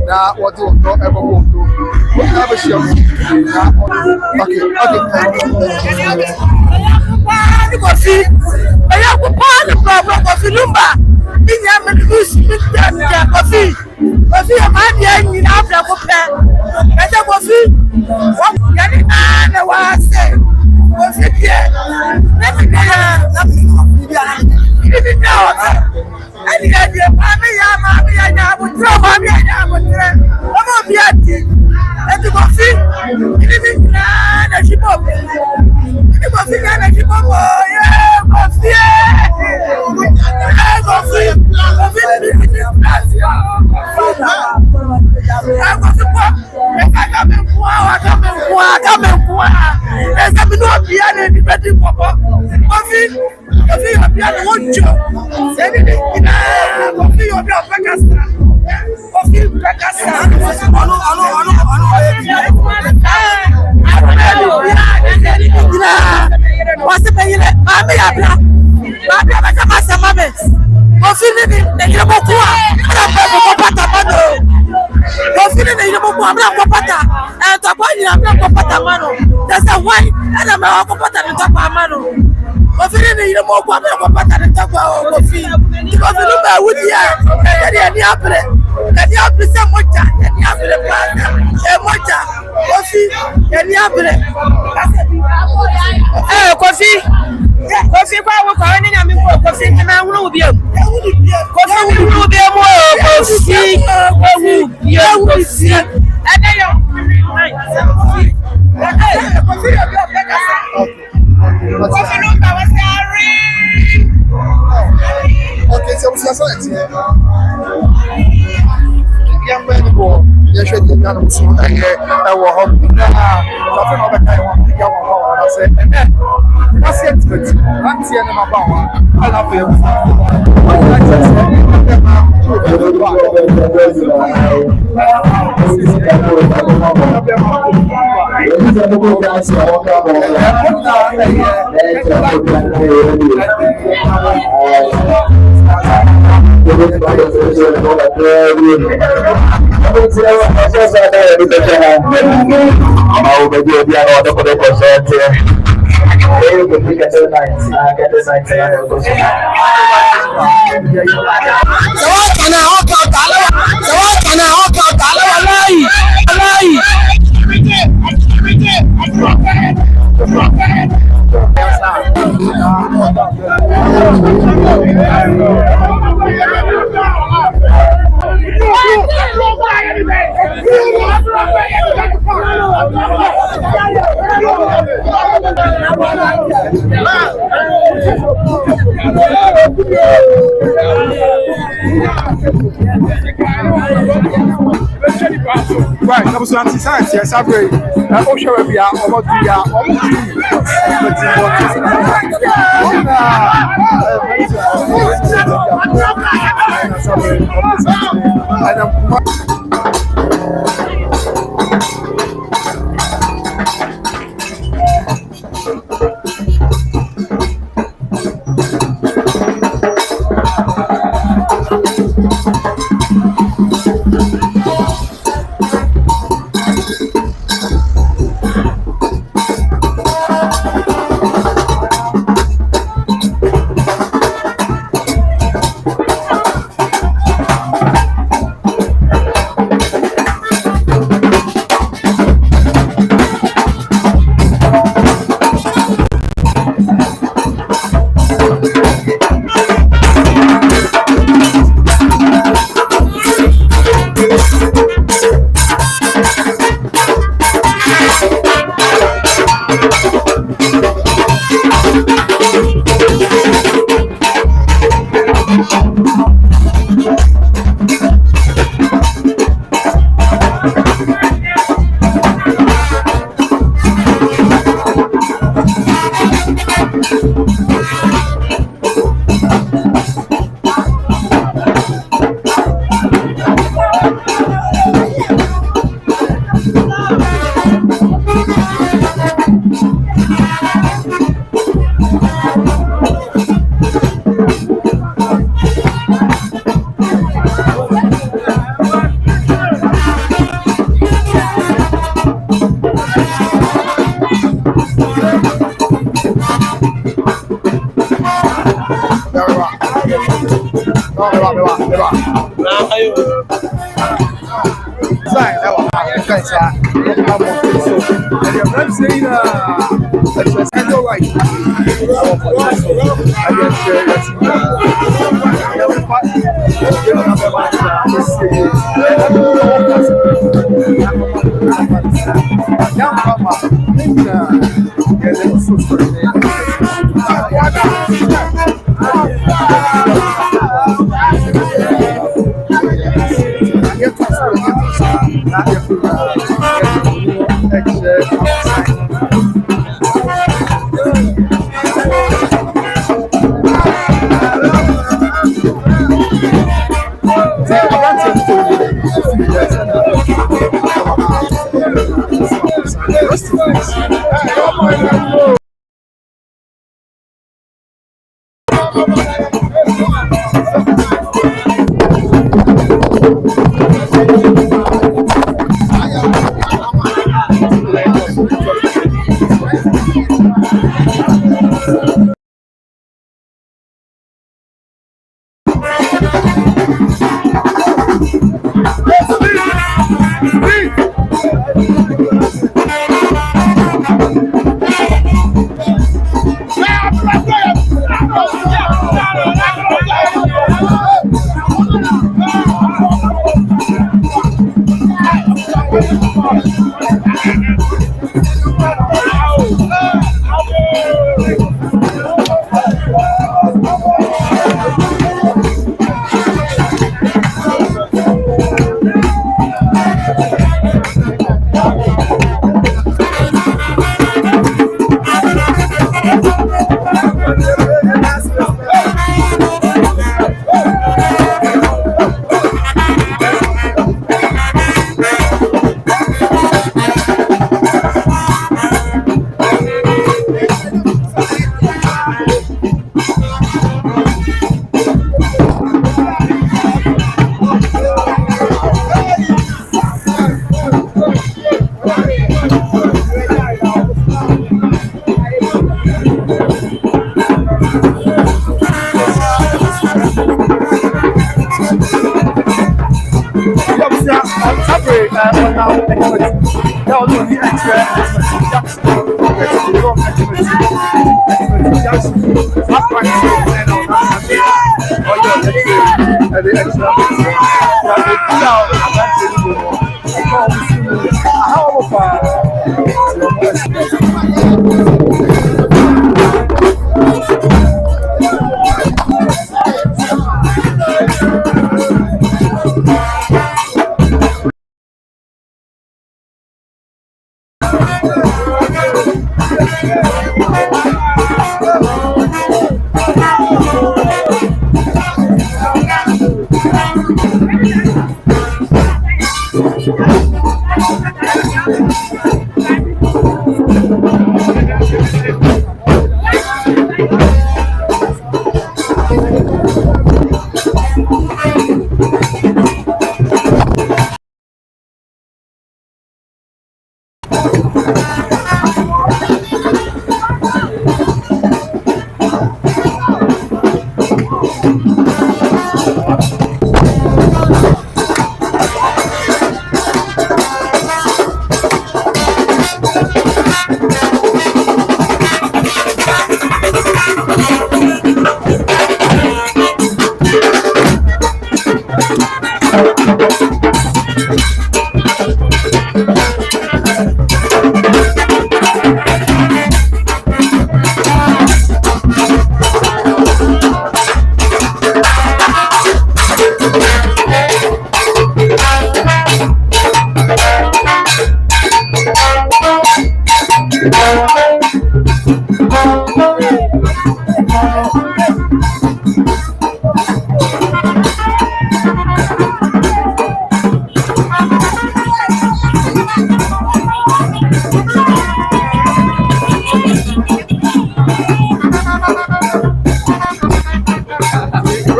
Now, what do you ever go to? Never show me. Okay. Coffee. I have a part of problem of Lumba. In Coffee. Coffee, I'm in after Coffee. What Yanni was saying. Coffee, let me know. And the idea, Mammy, I would throw Mammy, I would throw. I'm not yet. And the coffee, living and she bought me. The coffee, and she bought me. Yeah, coffee. That's a wine, and I'm a copata and top of Mano. Coffee, you know, more copata and top of coffee. Because you know, with the apple, and the apple is a mocha, and the apple is a mocha, coffee, and the apple. Coffee, coffee, power, calling and coffee, and I will be a coffee, will be a more coffee, and then Okay, so what's your side? Young man, you should get down with some. I will hope nothing of the kind of young one. I said, and then that's it. That's the end of my power. I love you. Right, that was anti-science, yes, I've read. I'm sure we are almost guys are so and you're not saying it's kind of like I guess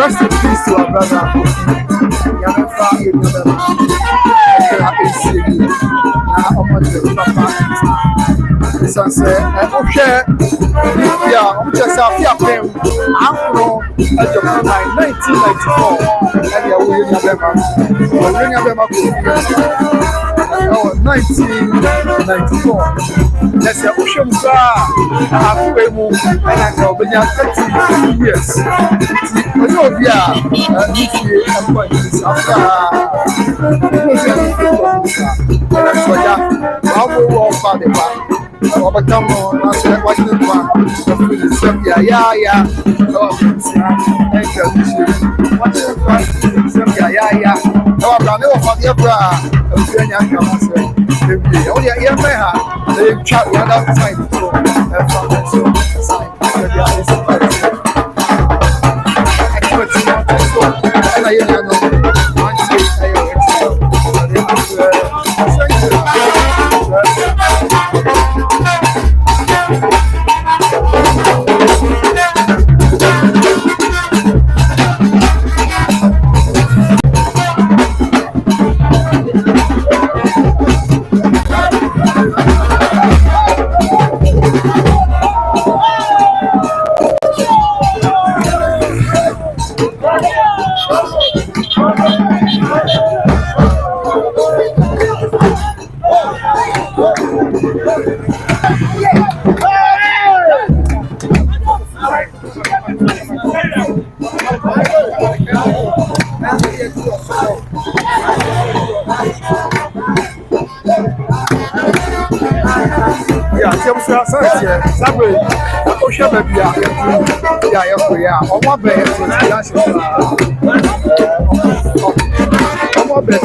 Rest in peace to our brother. Yamefa Edunam. Na ọmọdé papa. Sanse ọhwẹ ya ọmọdé sá fi apẹm àkùrọ ẹjọ kan náà 1994 ẹni ẹwọ yẹn nyabẹma. Ọwọ yẹn nyabẹma kò fi ẹ. 1994. That's the ocean star. Halfway move, and I know, but you're 30 years. But no, yeah, this year I'm going to South so, yeah, I will walk by the back. Overcome on, I said, what's the one? Yeah. Thank you. What's the one? Yeah. No, I'm not for the opera. I'm saying, I can't say. Oh, yeah, they chat the other side. Sabe, a coxa bebia, e aí eu fui uma vez, uma vez,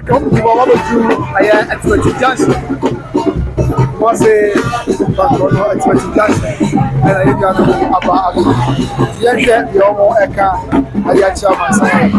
Come to our Expertise Johnson. Was a Expertise Johnson, and I got about your more Eka, I got my son,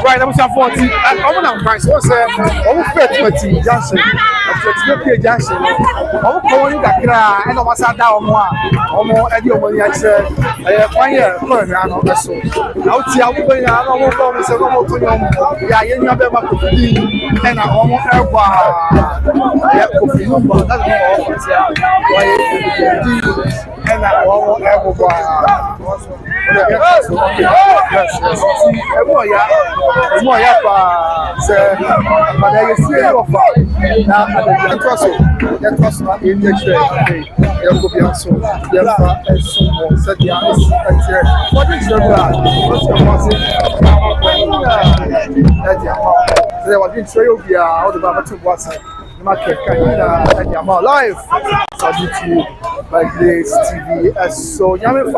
Right, I'm saying 40. I'm not price. What's I'm fair 20 Johnson. I'm Johnson. I'm calling that cry. I know what's that down one. I'm Eddie Omoni. I said, I am fine. I'm not so. Out here, I'm going to go and say, I'm going to yeah, you have a coffee. And I'm almost yeah, coffee. That's and I almost but I see of now the trust not in the trade. There could be also said the what is the what's the so they were doing so all the Baba to what's market live on YouTube by Grace TV. So Yami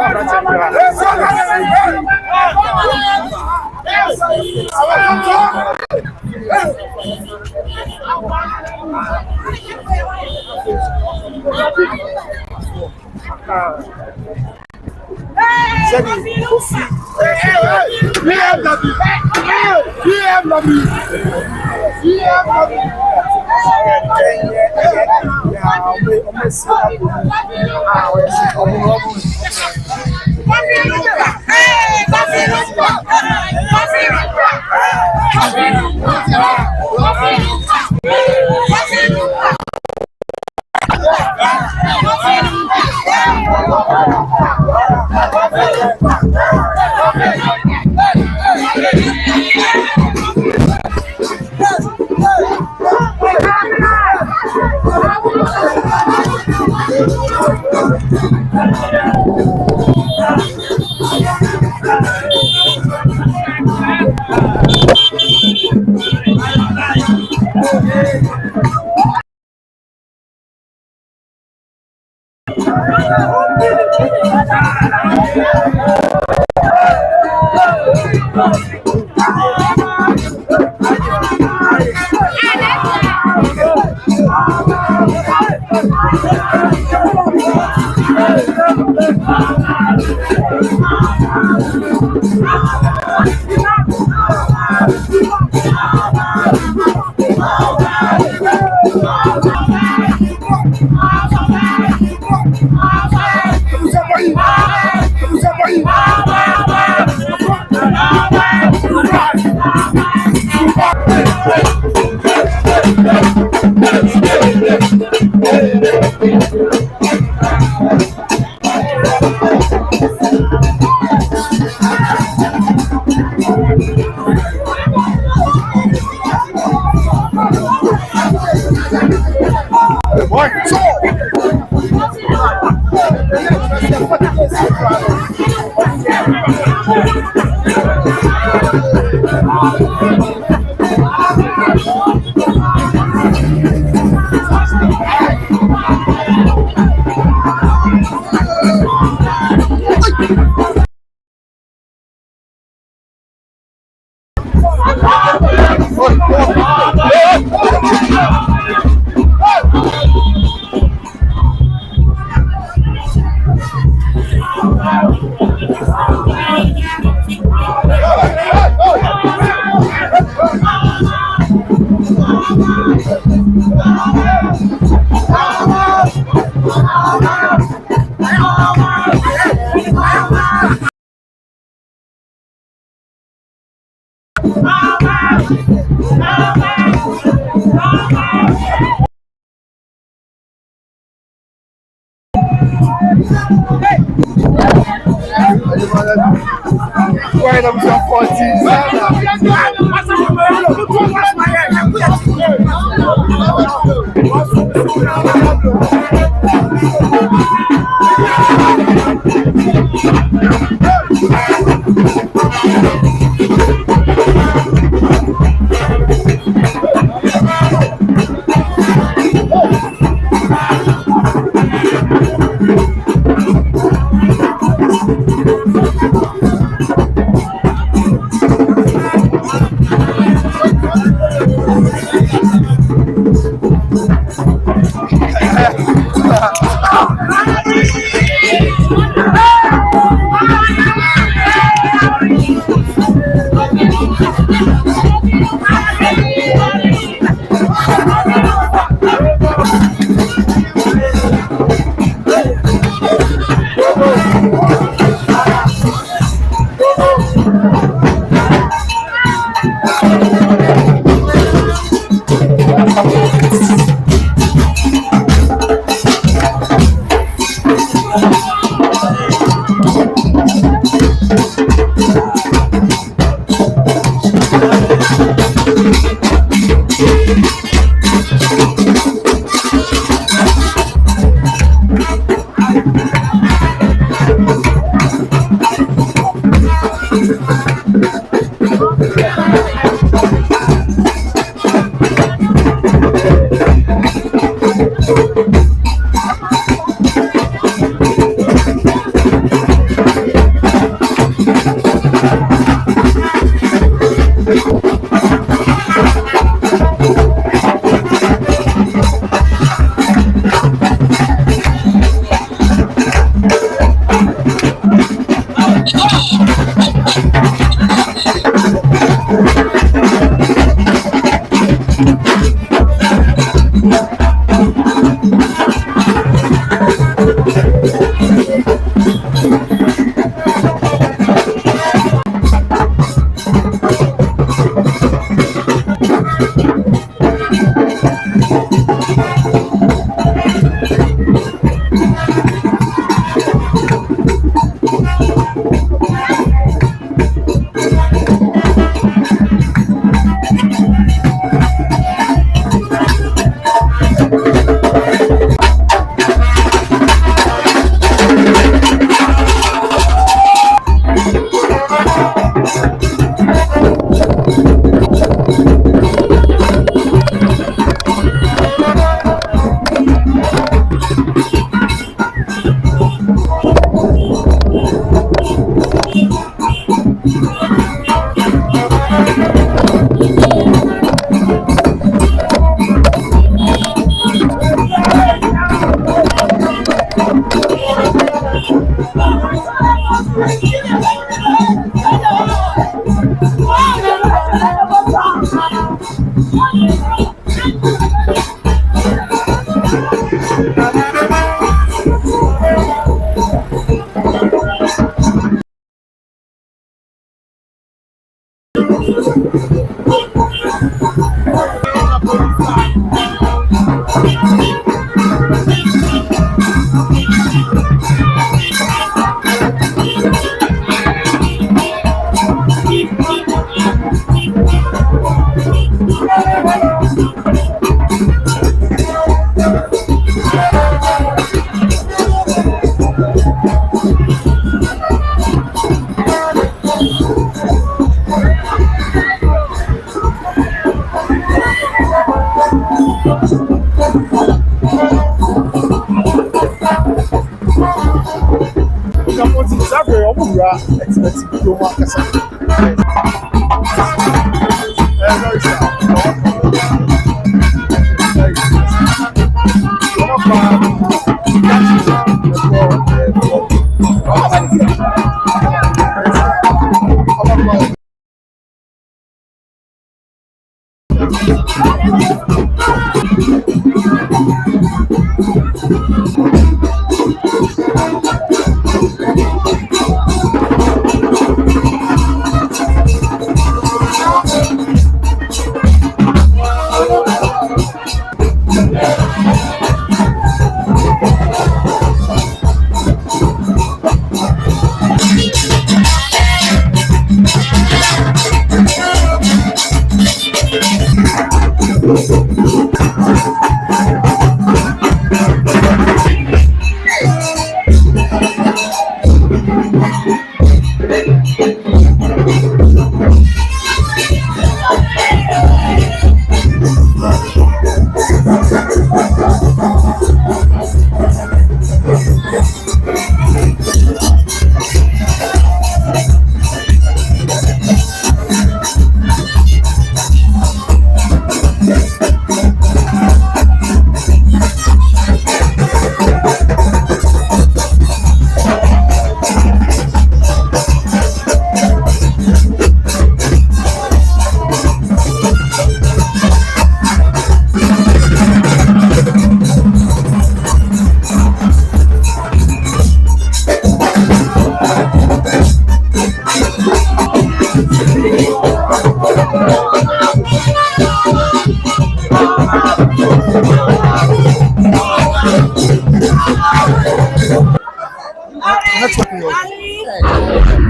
Right up to 14.